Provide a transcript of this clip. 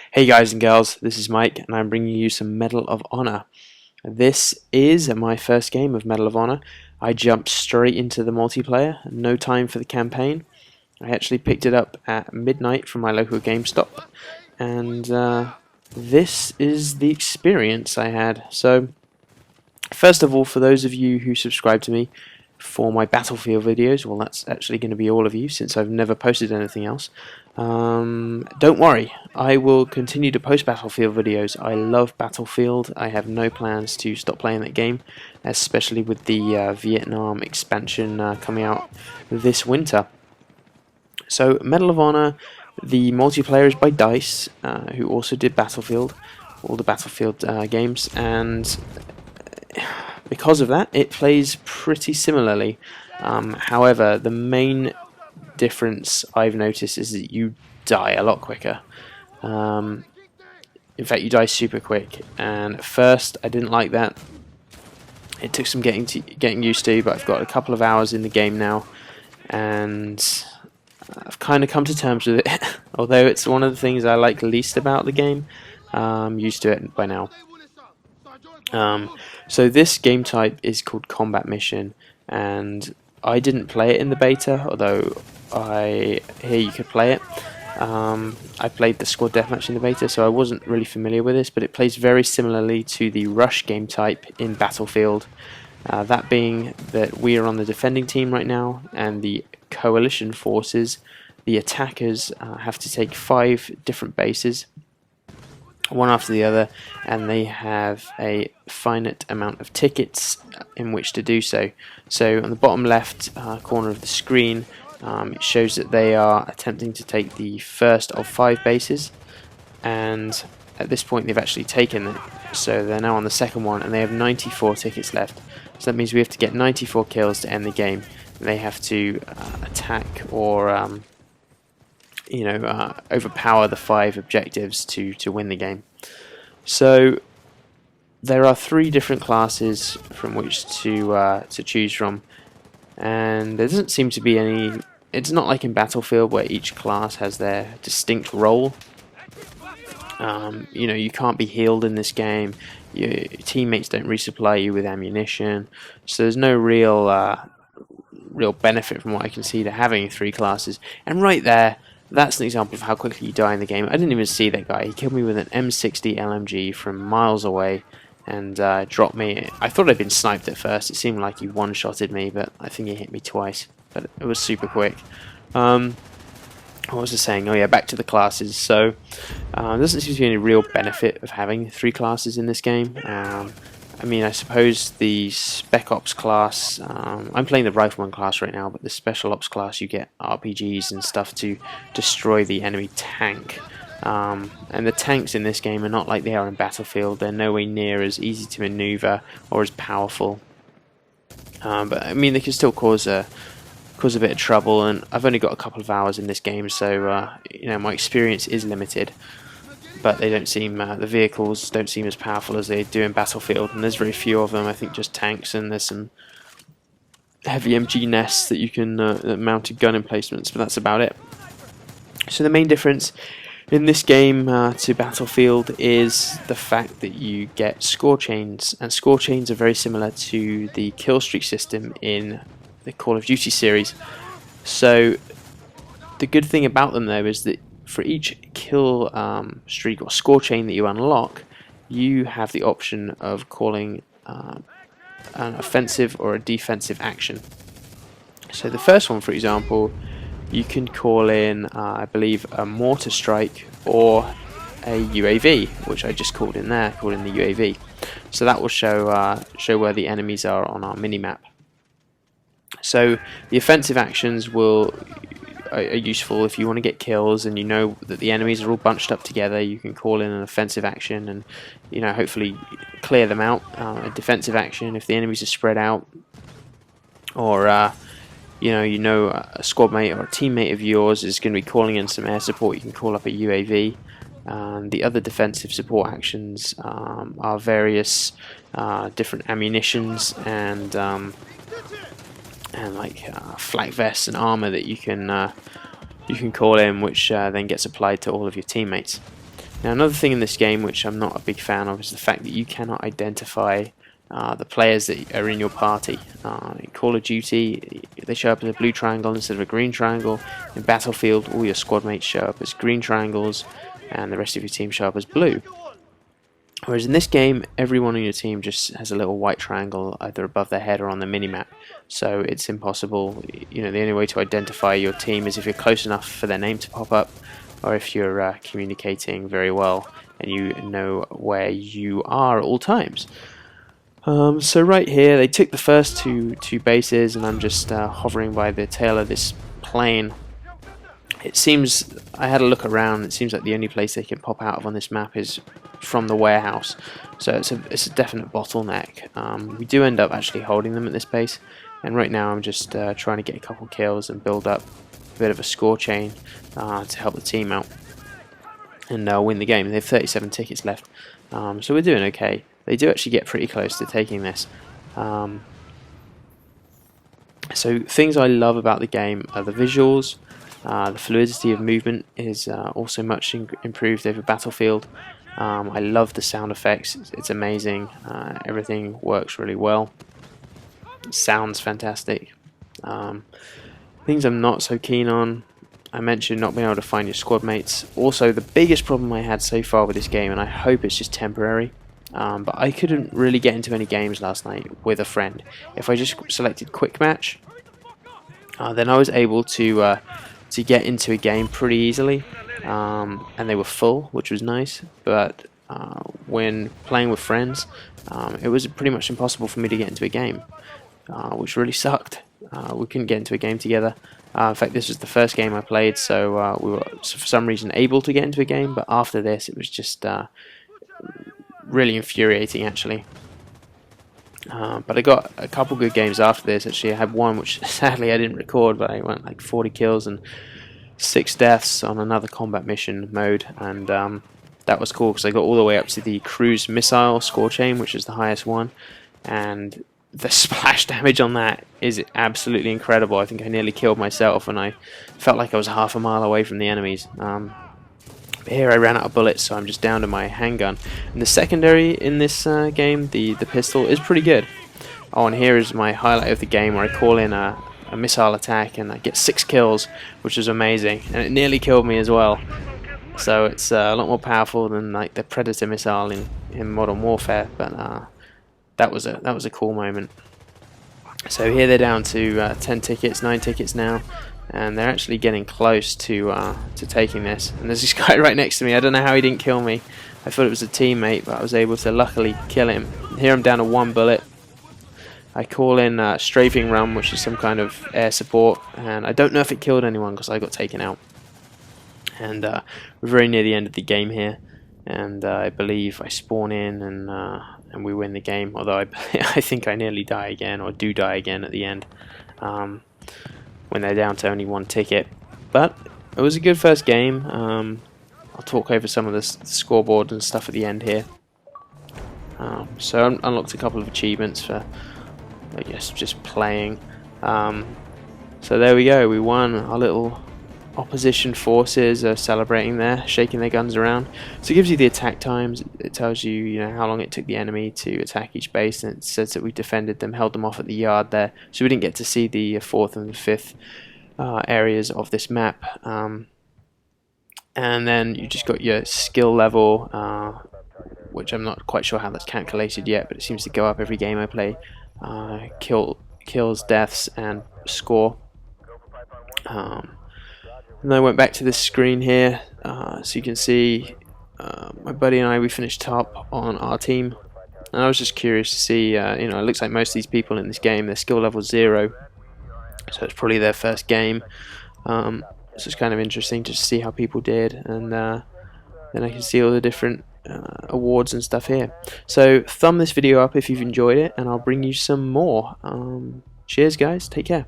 Hey guys and girls, this is Mike and I'm bringing you some Medal of Honor. This is my first game of Medal of Honor. I jumped straight into the multiplayer, no time for the campaign. I actually picked it up at midnight from my local GameStop, and this is the experience I had. So, first of all, for those of you who subscribe to me for my Battlefield videos, well, that's actually going to be all of you since I've never posted anything else. Don't worry, I will continue to post Battlefield videos. I love Battlefield. I have no plans to stop playing that game, especially with the Vietnam expansion coming out this winter. So, Medal of Honor, the multiplayer is by DICE, who also did Battlefield, all the Battlefield games, and because of that, it plays pretty similarly. However, the main difference I've noticed is that you die a lot quicker. In fact, you die super quick, and at first I didn't like that. It took some getting used to, but I've got a couple of hours in the game now, and I've kind of come to terms with it. Although it's one of the things I like least about the game, I'm used to it by now. So this game type is called Combat Mission, and I didn't play it in the beta, although I hear you could play it. I played the Squad Deathmatch in the beta, so I wasn't really familiar with this, but it plays very similarly to the Rush game type in Battlefield. That being that we are on the defending team right now, and the coalition forces, the attackers, have to take 5 different bases, one after the other, and they have a finite amount of tickets in which to do so. So on the bottom left corner of the screen, it shows that they are attempting to take the first of 5 bases, and at this point they've actually taken it, so they're now on the second one and they have 94 tickets left. So that means we have to get 94 kills to end the game. They have to attack or overpower the 5 objectives to win the game. So there are 3 different classes from which to choose from, and there doesn't seem to be any. It's not like in Battlefield where each class has their distinct role. You can't be healed in this game. Your teammates don't resupply you with ammunition, so there's no real benefit from what I can see to having 3 classes. And right there, that's an example of how quickly you die in the game. I didn't even see that guy. He killed me with an M60 LMG from miles away and dropped me. I thought I'd been sniped at first. It seemed like he one-shotted me, but I think he hit me twice. But it was super quick. What was I saying? Oh yeah, back to the classes. So there doesn't seem to be any real benefit of having 3 classes in this game. I mean, I suppose the Spec Ops class, I'm playing the Rifleman class right now, but the Special Ops class you get RPGs and stuff to destroy the enemy tank. And the tanks in this game are not like they are in Battlefield. They're nowhere near as easy to maneuver or as powerful. But I mean, they can still cause a bit of trouble, and I've only got a couple of hours in this game, so my experience is limited. But they don't seem, the vehicles don't seem as powerful as they do in Battlefield, and there's very few of them. I think just tanks, and there's some heavy MG nests that you can mount gun emplacements, but that's about it. So the main difference in this game to Battlefield is the fact that you get score chains, and score chains are very similar to the kill streak system in the Call of Duty series. So the good thing about them though is that for each kill streak or score chain that you unlock, you have the option of calling an offensive or a defensive action. So the first one, for example, you can call in, I believe, a mortar strike or a UAV, which I just called in there, called in the UAV. So that will show where the enemies are on our minimap. So the offensive actions are useful if you want to get kills and you know that the enemies are all bunched up together. You can call in an offensive action and hopefully clear them out. A defensive action if the enemies are spread out, or a squad mate or a teammate of yours is going to be calling in some air support. You can call up a UAV. The other defensive support actions are various different ammunitions and flak vests and armor that you can call in, which then gets applied to all of your teammates. Now, another thing in this game which I'm not a big fan of is the fact that you cannot identify the players that are in your party. In Call of Duty, they show up as a blue triangle instead of a green triangle. In Battlefield, all your squad mates show up as green triangles, and the rest of your team show up as blue. Whereas in this game, everyone on your team just has a little white triangle either above their head or on the minimap. So it's impossible. The only way to identify your team is if you're close enough for their name to pop up, or if you're communicating very well and you know where you are at all times. So right here, they took the first two bases, and I'm just hovering by the tail of this plane. It seems, I had a look around, it seems like the only place they can pop out of on this map is from the warehouse. So it's a definite bottleneck. We do end up actually holding them at this base, and right now I'm just trying to get a couple kills and build up a bit of a score chain to help the team out and win the game. They have 37 tickets left, so we're doing okay. They do actually get pretty close to taking this. So things I love about the game are the visuals. The fluidity of movement is also much improved over Battlefield. I love the sound effects, it's amazing. Everything works really well. It sounds fantastic. Things I'm not so keen on, I mentioned not being able to find your squad mates. Also, the biggest problem I had so far with this game, and I hope it's just temporary, but I couldn't really get into any games last night with a friend. If I just selected quick match, then I was able to get into a game pretty easily, and they were full, which was nice. But when playing with friends, it was pretty much impossible for me to get into a game, which really sucked. We couldn't get into a game together. In fact, this was the first game I played, so we were for some reason able to get into a game, but after this it was just really infuriating, actually. But I got a couple good games after this. Actually, I had one which sadly I didn't record, but I went like 40 kills and 6 deaths on another combat mission mode, and that was cool because I got all the way up to the cruise missile score chain, which is the highest one, and the splash damage on that is absolutely incredible. I think I nearly killed myself, and I felt like I was half a mile away from the enemies. But here I ran out of bullets, so I'm just down to my handgun. And the secondary in this game, the pistol, is pretty good. Oh, and here is my highlight of the game where I call in a missile attack and I get 6 kills, which is amazing. And it nearly killed me as well. So it's a lot more powerful than like the Predator missile in Modern Warfare. But that was a cool moment. So here they're down to 10 tickets, 9 tickets now, and they're actually getting close to taking this. And there's this guy right next to me. I don't know how he didn't kill me. I thought it was a teammate, but I was able to luckily kill him. Here I'm down to 1 bullet. I call in strafing run, which is some kind of air support, and I don't know if it killed anyone because I got taken out. And we're very near the end of the game here, and I believe I spawn in and we win the game, although I think I nearly die again, or do die again at the end, when they're down to only 1 ticket. But it was a good first game. I'll talk over some of the scoreboard and stuff at the end here. So I unlocked a couple of achievements for, I guess, just playing. So there we go, we won. Our little opposition forces are celebrating there, shaking their guns around. So it gives you the attack times. It tells you, how long it took the enemy to attack each base, and it says that we defended them, held them off at the yard there. So we didn't get to see the 4th and the 5th areas of this map. And then you just got your skill level, which I'm not quite sure how that's calculated yet, but it seems to go up every game I play. Kills, deaths, and score. And then I went back to this screen here, so you can see my buddy and I, we finished top on our team. And I was just curious to see, it looks like most of these people in this game, their skill level 0, so it's probably their first game. So it's kind of interesting to see how people did, and then I can see all the different awards and stuff here. So thumb this video up if you've enjoyed it, and I'll bring you some more. Cheers guys, take care.